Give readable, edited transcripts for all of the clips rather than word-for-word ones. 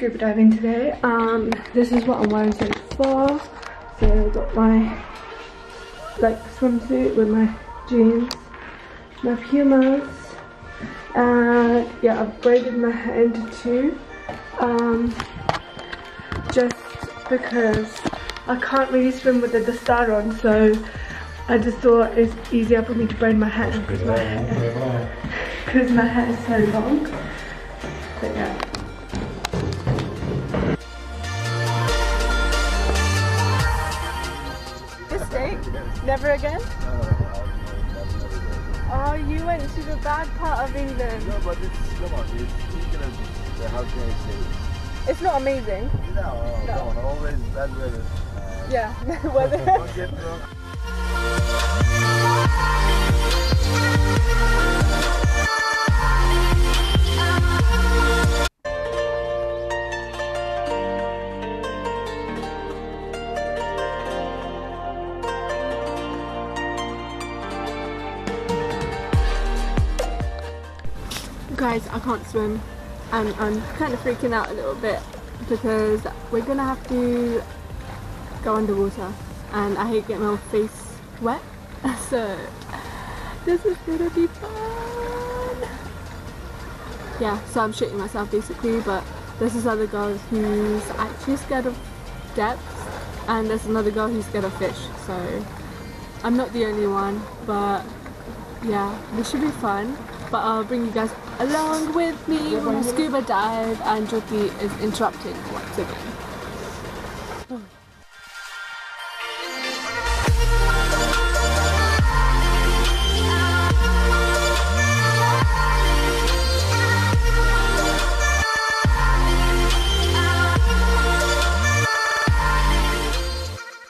scuba diving today. This is what I'm wearing so far. So I've got my swimsuit with my jeans, my Pumas, and yeah, I've braided my hair into two, just because I can't really swim with the start on, so I just thought it's easier for me to braid my hair because my hair is so long. But yeah. Never again? Oh, you went to the bad part of England. No, but it's, come on, how can I say it? It's not amazing. No, come on, always bad weather. Yeah, weather. Don't get wrong. Guys, I can't swim and I'm kind of freaking out a little bit because we're gonna have to go underwater and I hate getting my face wet, so this is gonna be fun. Yeah, so I'm shitting myself basically, but there's this other girl who's actually scared of depths and there's another girl who's scared of fish, so I'm not the only one, but yeah, this should be fun. But I'll bring you guys along with me when I scuba dive, and Jyoti is interrupting once again.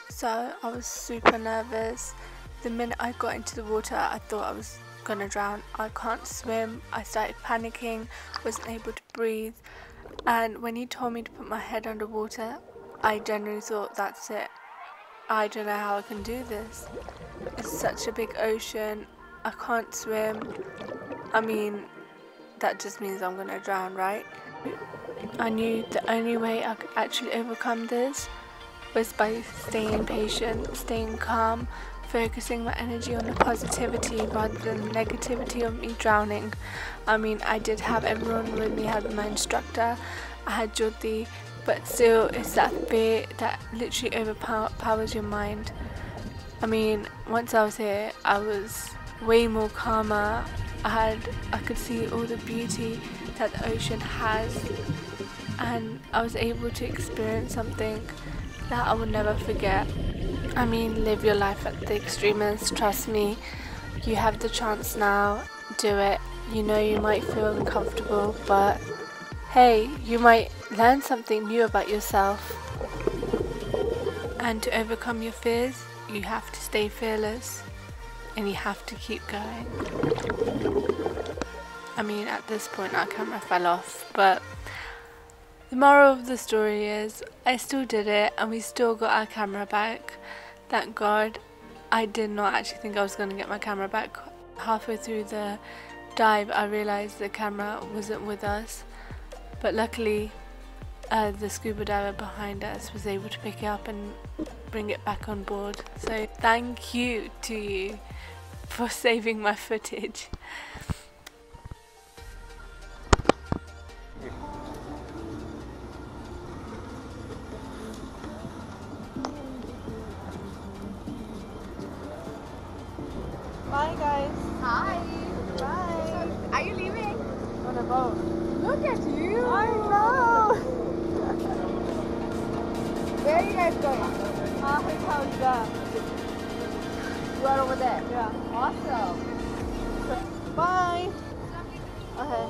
So I was super nervous. The minute I got into the water, I thought I was gonna drown. I can't swim. I started panicking, wasn't able to breathe, and when he told me to put my head underwater, I genuinely thought, that's it, I don't know how I can do this. It's such a big ocean, I can't swim. I mean, that just means I'm gonna drown, right? I knew the only way I could actually overcome this was by staying patient, staying calm, focusing my energy on the positivity rather than the negativity of me drowning. I mean, I did have everyone with me. I had my instructor, I had Jyoti, but still it's that fear that literally overpowers your mind. I mean, once I was here, I was way more calmer. I could see all the beauty that the ocean has, and I was able to experience something that I would never forget. I mean, live your life at the extremest, trust me. You have the chance now, do it. You know you might feel uncomfortable, but hey, you might learn something new about yourself. And to overcome your fears, you have to stay fearless and you have to keep going. I mean, at this point our camera fell off, but the moral of the story is I still did it and we still got our camera back. Thank God. I did not actually think I was going to get my camera back. Halfway through the dive I realised the camera wasn't with us, but luckily the scuba diver behind us was able to pick it up and bring it back on board. So thank you to you for saving my footage. Bye guys. Hi. Bye. Are you leaving? On a boat. Look at you. I know. Where are you guys going? Our hotel is there. You are over there. Yeah. Awesome. Bye. Okay.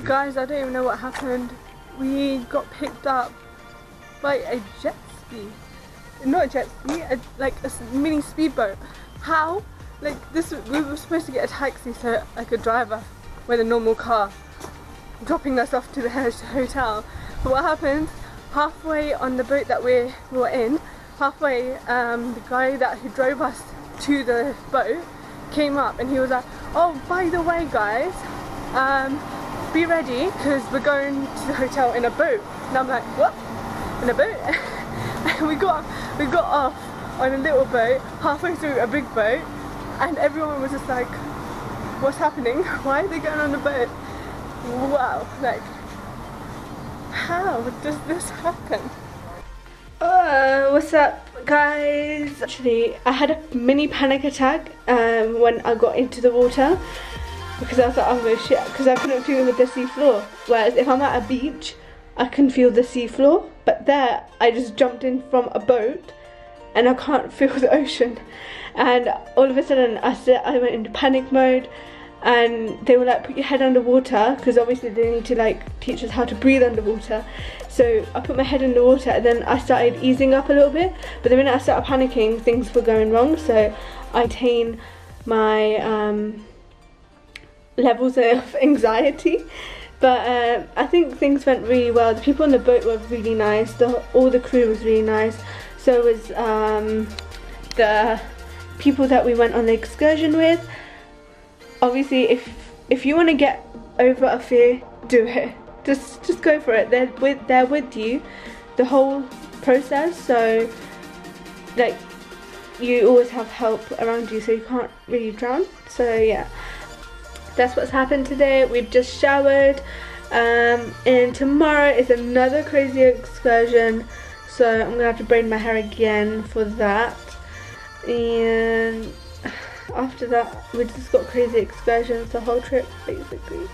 Guys, I don't even know what happened. We got picked up by a jet ski. Not a jet ski, like a mini speedboat. How? Like this, we were supposed to get a taxi, so like a driver with a normal car, dropping us off to the hotel. But what happened? Halfway on the boat that we were in, halfway, the guy who drove us to the boat came up and he was like, "Oh, by the way, guys, be ready because we're going to the hotel in a boat." And I'm like, "What? In a boat?" And we got off on a little boat halfway through a big boat, and everyone was just like, "What's happening? Why are they going on the boat?" Wow, like, how does this happen? What's up, guys? Actually, I had a mini panic attack when I got into the water, because I was like, "I'm gonna shit," because I couldn't feel the sea floor. Whereas if I'm at a beach, I can feel the sea floor, but there I just jumped in from a boat and I can't feel the ocean. And all of a sudden I went into panic mode, and they were like, "Put your head underwater," because obviously they need to like teach us how to breathe underwater. So I put my head in the water and then I started easing up a little bit, but the minute I started panicking, things were going wrong. So I maintain my levels of anxiety. But I think things went really well. The people on the boat were really nice. All the crew was really nice. So was the people that we went on the excursion with. Obviously, if you want to get over a fear, do it. Just go for it. They're with you the whole process. So like, you always have help around you, so you can't really drown. So yeah, that's what's happened today. We've just showered, and tomorrow is another crazy excursion, so I'm gonna have to braid my hair again for that. And after that, we just got crazy excursions the whole trip basically.